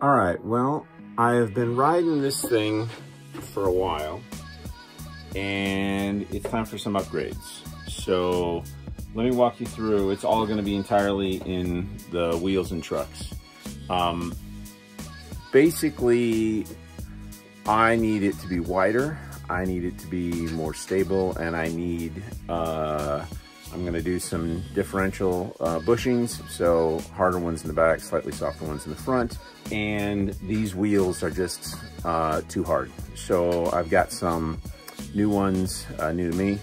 All right, well, I have been riding this thing for a while and it's time for some upgrades. So let me walk you through. It's all gonna be entirely in the wheels and trucks. Basically, I need it to be wider. I need it to be more stable, and I need, I'm gonna do some differential bushings, so harder ones in the back, slightly softer ones in the front. And these wheels are just too hard. So I've got some new ones, new to me,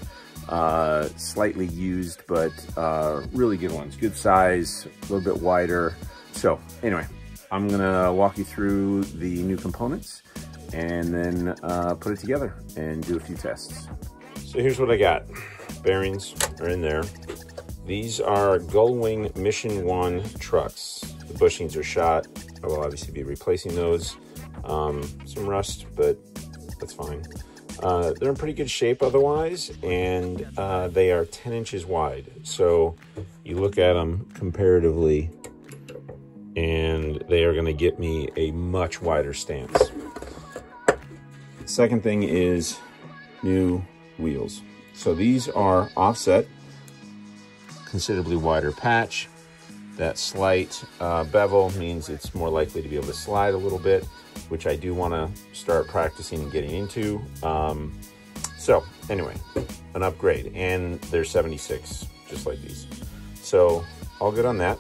slightly used, but really good ones, good size, a little bit wider. So anyway, I'm gonna walk you through the new components and then put it together and do a few tests. So here's what I got. Bearings are in there. These are Gullwing Mission 1 trucks. The bushings are shot. I will obviously be replacing those. Some rust, but that's fine. They're in pretty good shape otherwise, and they are 10 inches wide. So you look at them comparatively, and they are gonna get me a much wider stance. Second thing is new wheels. So these are offset, considerably wider patch. That slight bevel means it's more likely to be able to slide a little bit, which I do want to start practicing and getting into. So anyway, an upgrade, and they're 76, just like these. So all good on that.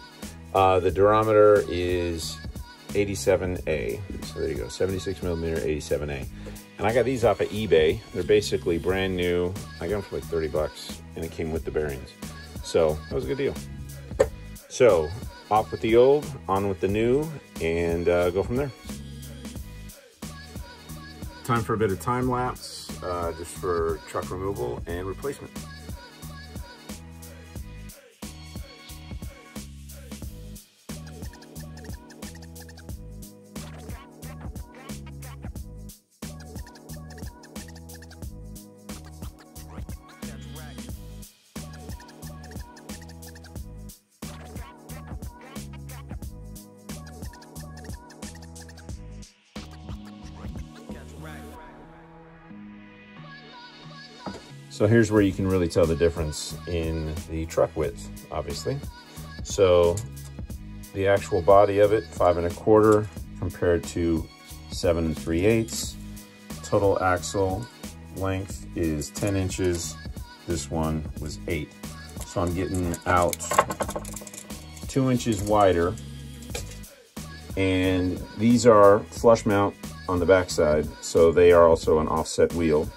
The durometer is 87A. So there you go, 76 millimeter 87A. And I got these off of eBay. They're basically brand new. I got them for like 30 bucks, and it came with the bearings. So that was a good deal. So off with the old, on with the new, and go from there. Time for a bit of time lapse, just for truck removal and replacement. So here's where you can really tell the difference in the truck width, obviously. So the actual body of it, 5 1/4 compared to 7 3/8. Total axle length is 10 inches. This one was 8. So I'm getting out 2 inches wider. And these are flush mount on the backside, so they are also an offset wheel.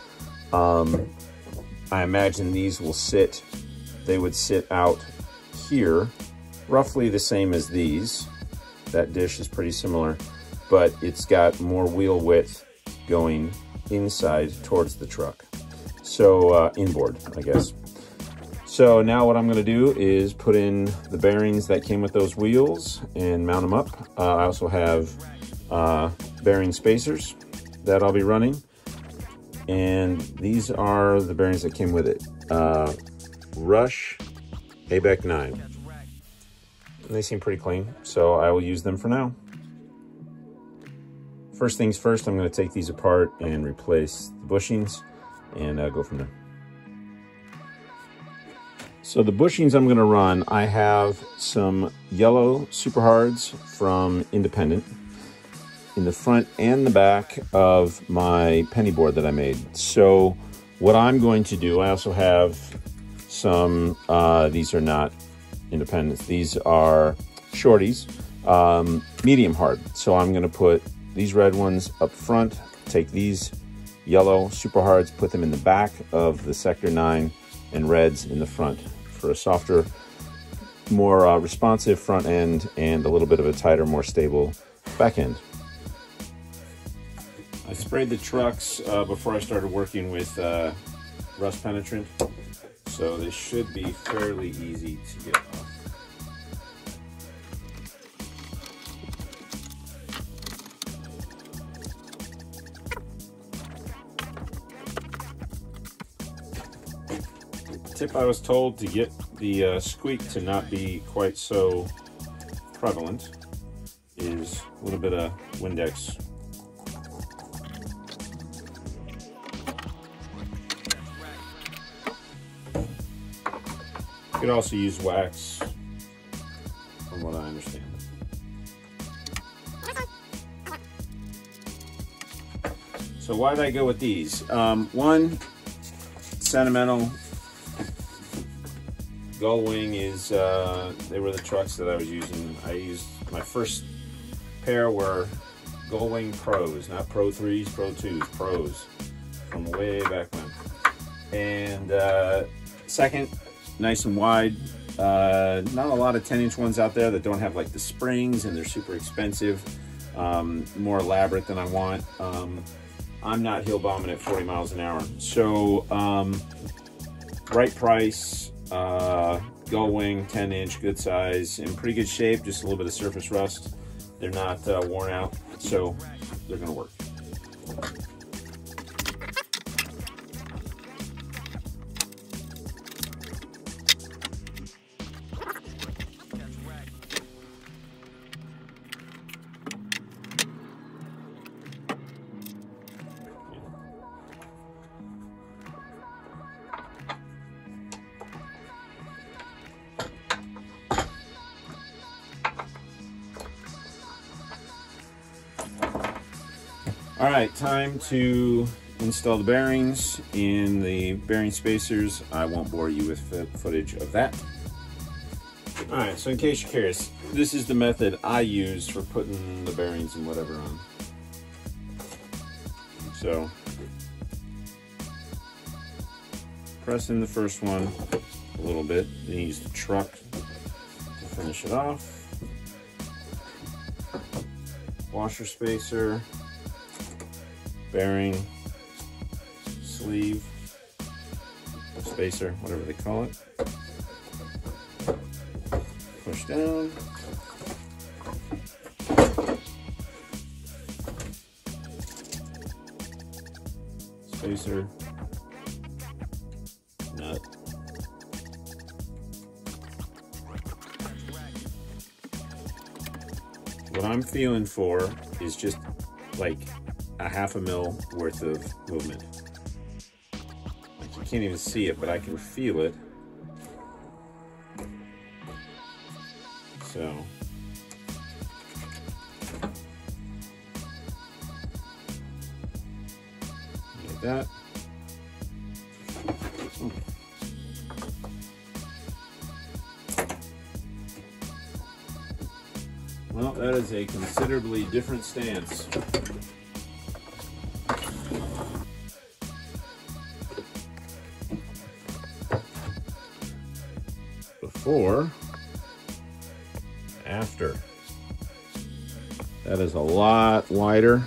I imagine these will sit, they would sit out here, roughly the same as these. That dish is pretty similar, but it's got more wheel width going inside towards the truck. So inboard, I guess. So now what I'm gonna do is put in the bearings that came with those wheels and mount them up. I also have bearing spacers that I'll be running. And these are the bearings that came with it. Rush ABEC 9. And they seem pretty clean, so I will use them for now. First things first, I'm gonna take these apart and replace the bushings and go from there. So the bushings I'm gonna run, I have some yellow Super Hards from Independent in the front and the back of my penny board that I made. So what I'm going to do, I also have some, these are not Independents, these are shorties, medium hard. So I'm gonna put these red ones up front, take these yellow Super Hards, put them in the back of the Sector 9, and reds in the front for a softer, more responsive front end and a little bit of a tighter, more stable back end. I sprayed the trucks before I started working with rust penetrant, so they should be fairly easy to get off. Tip I was told to get the squeak to not be quite so prevalent is a little bit of Windex. You could also use wax, from what I understand. So why did I go with these? One, sentimental. Gullwing is, they were the trucks that I was using. I used, my first pair were Gullwing Pros, not Pro 3s, Pro 2s, Pros, from way back when. And second, nice and wide. Not a lot of 10-inch ones out there that don't have like the springs, and they're super expensive, more elaborate than I want. I'm not hill bombing at 40 miles an hour. So, right price, Gullwing, 10-inch, good size, in pretty good shape, just a little bit of surface rust. They're not worn out, so they're gonna work. All right, time to install the bearings in the bearing spacers. I won't bore you with footage of that. All right, so in case you're curious, this is the method I use for putting the bearings and whatever on. So, press in the first one a little bit, then use the truck to finish it off. Washer spacer, bearing, sleeve, spacer, whatever they call it. Push down. Spacer, nut. What I'm feeling for is just like a ½ mil worth of movement. Like, you can't even see it, but I can feel it. So, like that. Well, that is a considerably different stance. Before, after. That is a lot wider,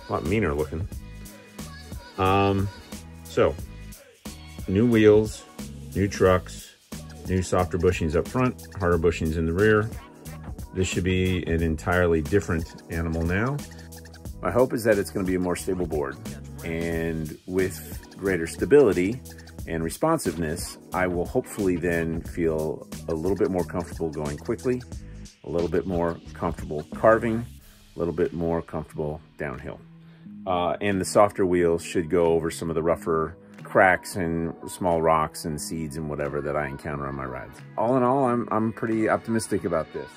a lot meaner looking. So, new wheels, new trucks, new softer bushings up front, harder bushings in the rear. This should be an entirely different animal now. My hope is that it's going to be a more stable board, and with greater stability and responsiveness, I will hopefully then feel a little bit more comfortable going quickly, a little bit more comfortable carving, a little bit more comfortable downhill. And the softer wheels should go over some of the rougher cracks and small rocks and seeds and whatever that I encounter on my rides. All in all, I'm pretty optimistic about this.